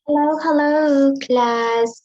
Hello, hello, class.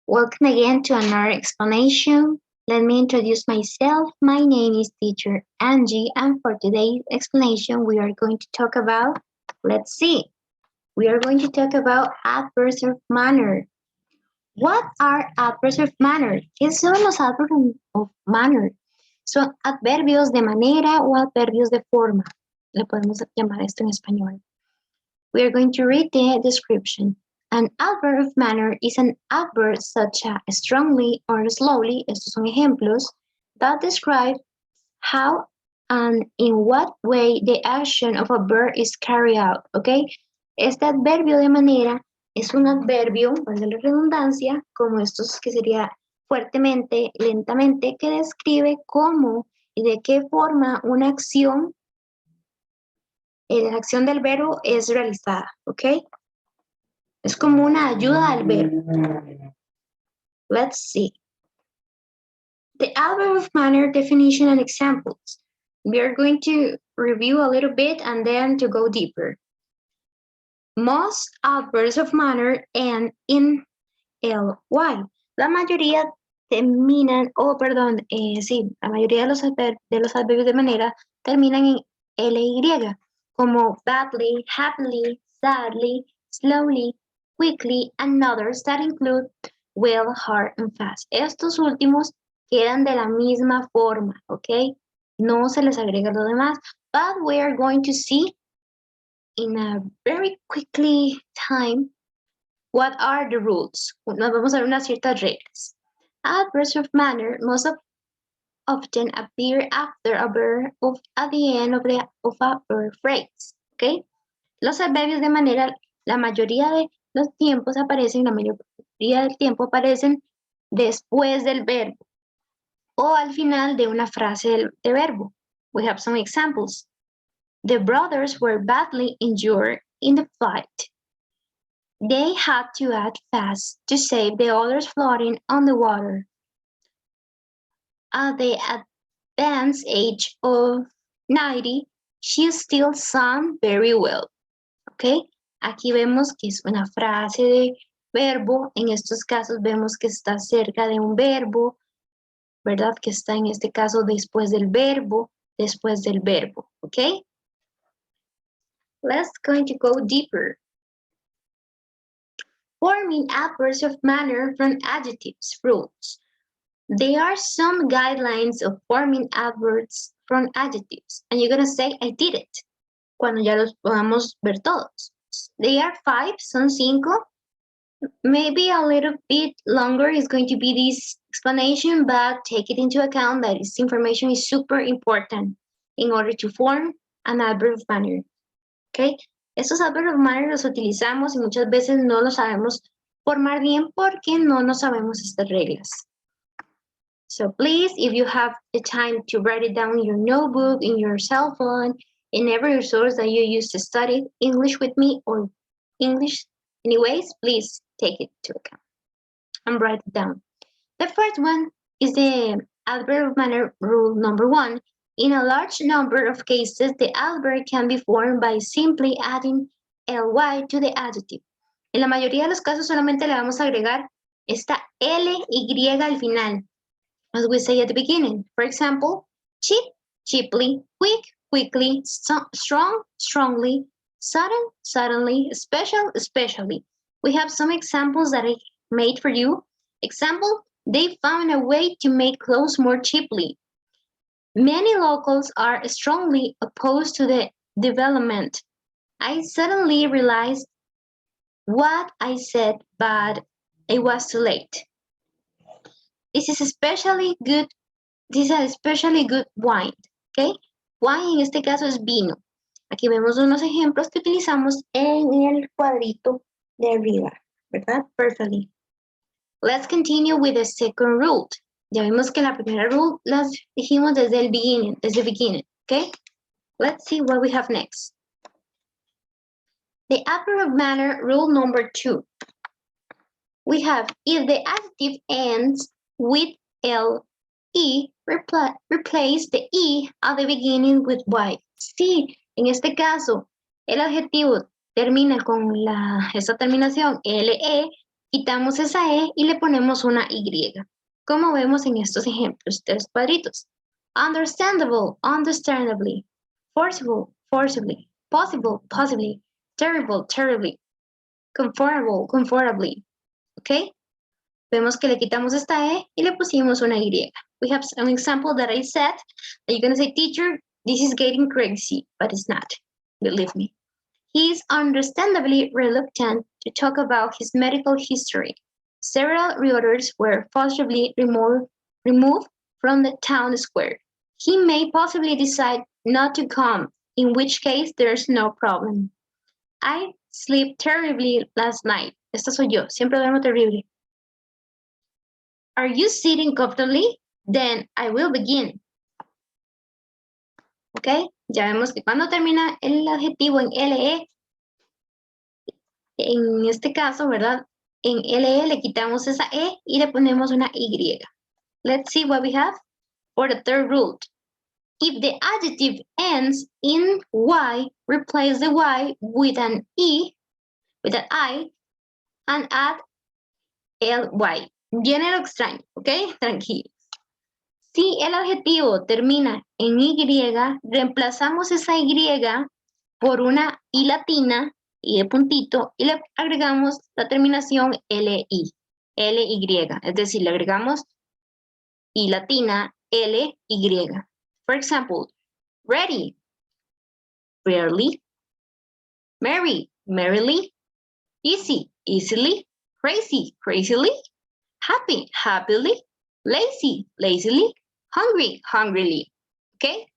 Welcome again to another explanation. Let me introduce myself. My name is Teacher Angie, and for today's explanation, we are going to talk about, let's see, we are going to talk about adverbs of manner. What are adverbs of manner? ¿Qué son los adverbs of manner? Son adverbios de manera o adverbios de forma. Le podemos llamar esto en español. We are going to read the description. An adverb of manner is an adverb such as strongly or slowly, estos son ejemplos, that describe how and in what way the action of a verb is carried out, ¿ok? Este adverbio de manera es un adverbio, valga la redundancia, como estos que sería fuertemente, lentamente, que describe cómo y de qué forma una acción, la acción del verbo es realizada, ¿ok? Es como una ayuda al verbo. Let's see. The adverb of manner definition and examples. We are going to review a little bit and then to go deeper. Most adverbs of manner end in ly. La mayoría terminan, la mayoría de los adverbios de manera terminan en ly, como badly, happily, sadly, slowly, quickly, and others that include well, hard, and fast. Estos últimos quedan de la misma forma, ¿ok? No se les agrega lo demás, but we are going to see in a very quickly time what are the rules. Nos vamos a ver unas ciertas reglas. Adverbs of manner most often appear after a verb at the end of a verb phrase, ¿ok? Los adverbios de manera, la mayoría de los tiempos aparecen, la mayoría del tiempo aparecen después del verbo o al final de una frase de verbo. We have some examples. The brothers were badly injured in the fight. They had to act fast to save the others floating on the water. At the advanced age of 90, she still sang very well. ¿Ok? Aquí vemos que es una frase de verbo. En estos casos vemos que está cerca de un verbo, ¿verdad? Que está en este caso después del verbo, ¿ok? Let's going to go deeper. Forming adverbs of manner from adjectives rules. There are some guidelines of forming adverbs from adjectives. And you're going to say, I did it. Cuando ya los podamos ver todos. They are 5, son 5. Maybe a little bit longer is going to be this explanation, but take it into account that this information is super important in order to form an adverb of manner. ¿Ok? Estos adverbs of manner los utilizamos y muchas veces no los sabemos formar bien porque no nos sabemos estas reglas. So please, if you have the time to write it down in your notebook, in your cell phone, in every resource that you use to study English with me or English anyways, please take it into account and write it down. The first one is the adverb of manner rule number 1. In a large number of cases, the adverb can be formed by simply adding ly to the adjective. En la mayoría de los casos solamente le vamos a agregar esta ly al final, as we say at the beginning. For example, cheap, cheaply, quick, quickly, strong, strongly, sudden, suddenly, special, especially. We have some examples that I made for you. Example, they found a way to make clothes more cheaply. Many locals are strongly opposed to the development. I suddenly realized what I said, but it was too late. This is a especially good wine, ¿ok? Wine en este caso es vino. Aquí vemos unos ejemplos que utilizamos en el cuadrito de arriba, ¿verdad? Perfectly. Let's continue with the second rule. Ya vimos que la primera rule las dijimos desde el beginning, ¿ok? Let's see what we have next. The adverb of manner rule number 2. We have, if the adjective ends with le, replace the e at the beginning with y. Sí, en este caso, el adjetivo termina con esa terminación LE, quitamos esa E y le ponemos una Y. Como vemos en estos ejemplos, 3 cuadritos. Understandable, understandably. Forcible, forcibly. Possible, possibly. Terrible, terribly. Comfortable, comfortably. ¿Ok? Vemos que le quitamos esta E y le pusimos una Y. We have an example that I said that you're going to say, teacher, this is getting crazy, but it's not. Believe me. He is understandably reluctant to talk about his medical history. Several reporters were forcibly removed from the town square. He may possibly decide not to come, in which case there's no problem. I slept terribly last night. Esta soy yo, siempre duermo terrible. Are you sitting comfortably? Then I will begin. ¿Ok? Ya vemos que cuando termina el adjetivo en LE, en este caso, ¿verdad? En LE le quitamos esa E y le ponemos una Y. Let's see what we have for the third rule. If the adjective ends in Y, replace the Y with an E, with an I, and add LY. Viene lo extraño, ¿ok? Tranquilo. Si el adjetivo termina en Y, reemplazamos esa Y por una I latina y de puntito y le agregamos la terminación LY, LY, es decir, le agregamos I latina, LY. For example, ready, rarely, merry, merrily, easy, easily, crazy, crazily, happy, happily, lazy, lazily, hungry, hungrily. ¿Ok?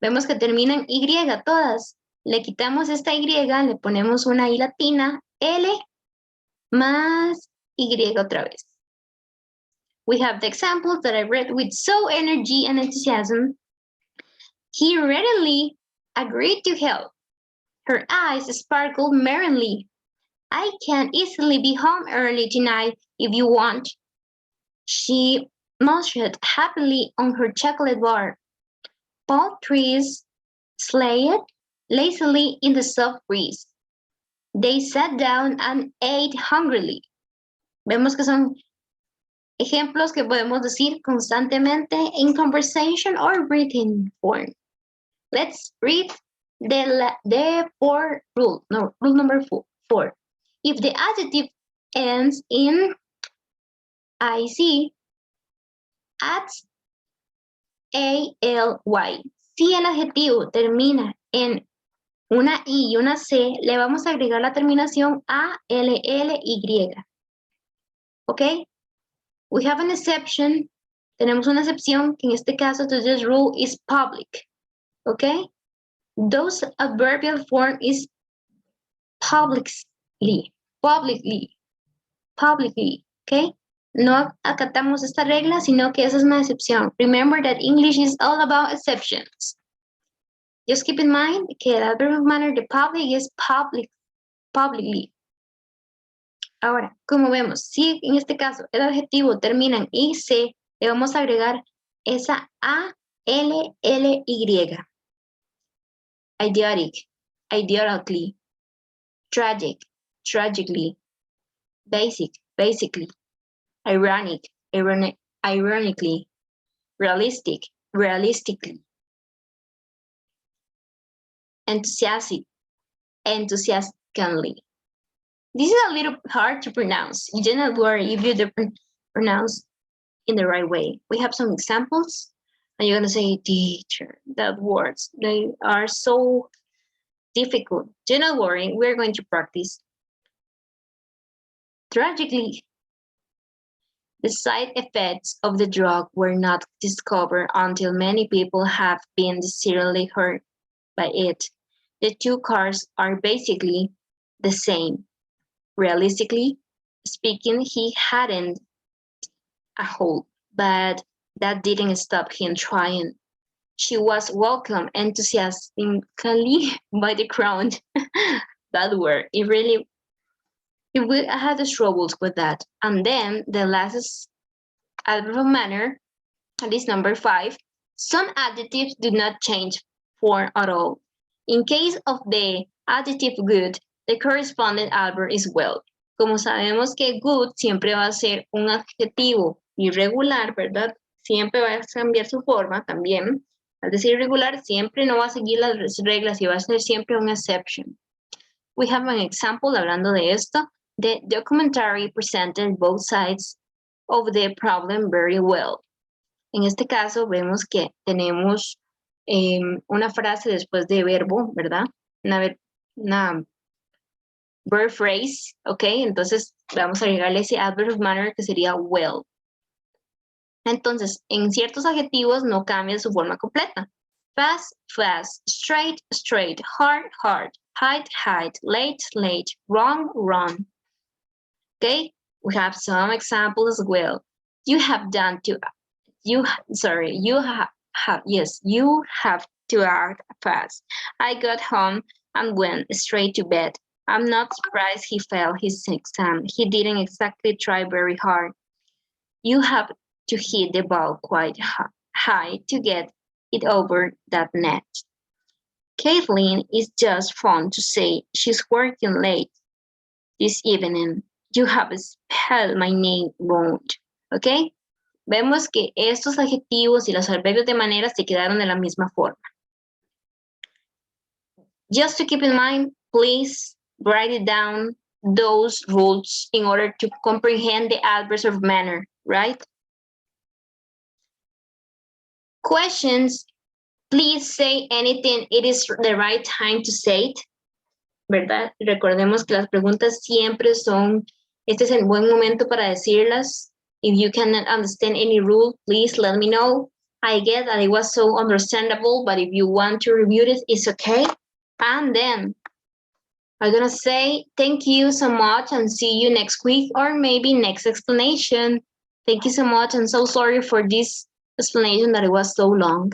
Vemos que terminan Y todas. Le quitamos esta Y, le ponemos una I latina, L, más Y otra vez. We have the examples that I read with so energy and enthusiasm. He readily agreed to help. Her eyes sparkled merrily. I can easily be home early tonight if you want. She munched happily on her chocolate bar. Palm trees swayed lazily in the soft breeze. They sat down and ate hungrily. Vemos que son ejemplos que podemos decir constantemente in conversation or written form. Let's read the fourth rule. No, rule number 4. If the adjective ends in IC, adds ALY. Si el adjetivo termina en una I y una C, le vamos a agregar la terminación ALLY. ¿Ok? We have an exception. Tenemos una excepción que en este caso, this rule is public. ¿Ok? Those adverbial form is publicly. ¿Ok? No acatamos esta regla, sino que esa es una excepción. Remember that English is all about exceptions. Just keep in mind que el adverb of manner de public es publicly. Ahora, como vemos, si en este caso el adjetivo termina en IC, le vamos a agregar esa ALLY. Idiotic, idiotically. Tragic, tragically. Basic, basically. Ironic, ironically. Realistic, realistically. Enthusiastic, enthusiastically. This is a little hard to pronounce. You do not worry if you don't pronounce in the right way. We have some examples, and you're going to say, teacher, that words, they are so difficult. Do not worry, we're going to practice. Tragically, the side effects of the drug were not discovered until many people have been seriously hurt by it. The two cars are basically the same. Realistically speaking, he hadn't a hole, but that didn't stop him trying. She was welcomed enthusiastically by the crowd. That word, I had troubles with that. And then the last adverb of manner, that is number 5. Some adjectives do not change form at all. In case of the adjective good, The corresponding adverb is well. Como sabemos que good siempre va a ser un adjetivo irregular, ¿verdad? Siempre va a cambiar su forma también. Al decir irregular, siempre no va a seguir las reglas y va a ser siempre un exception. We have an example hablando de esto. The documentary presented both sides of the problem very well. En este caso vemos que tenemos una frase después de verbo, ¿verdad? Una verb phrase, ¿ok? Entonces vamos a agregarle ese adverb of manner que sería well. Entonces, en ciertos adjetivos no cambia su forma completa. Fast, fast, straight, straight, hard, hard, height, height, late, late, wrong, wrong. Okay, we have some examples as well. You have to act fast. I got home and went straight to bed. I'm not surprised he failed his exam. He didn't exactly try very hard. You have to hit the ball quite high to get it over that net. Kathleen is just fun to say. She's working late this evening. You have spelled my name wrong. ¿Ok? Vemos que estos adjetivos y los adverbios de manera se quedaron de la misma forma. Just to keep in mind, please write it down, those rules, in order to comprehend the adverbs of manner, right? Questions, please say anything. It is the right time to say it, ¿verdad? Recordemos que las preguntas siempre son, este es el buen momento para decirlas. If you cannot understand any rule, please let me know. I get that it was so understandable, but if you want to review it, it's okay. And then I'm gonna say thank you so much and see you next week or maybe next explanation. Thank you so much and so sorry for this explanation that it was so long.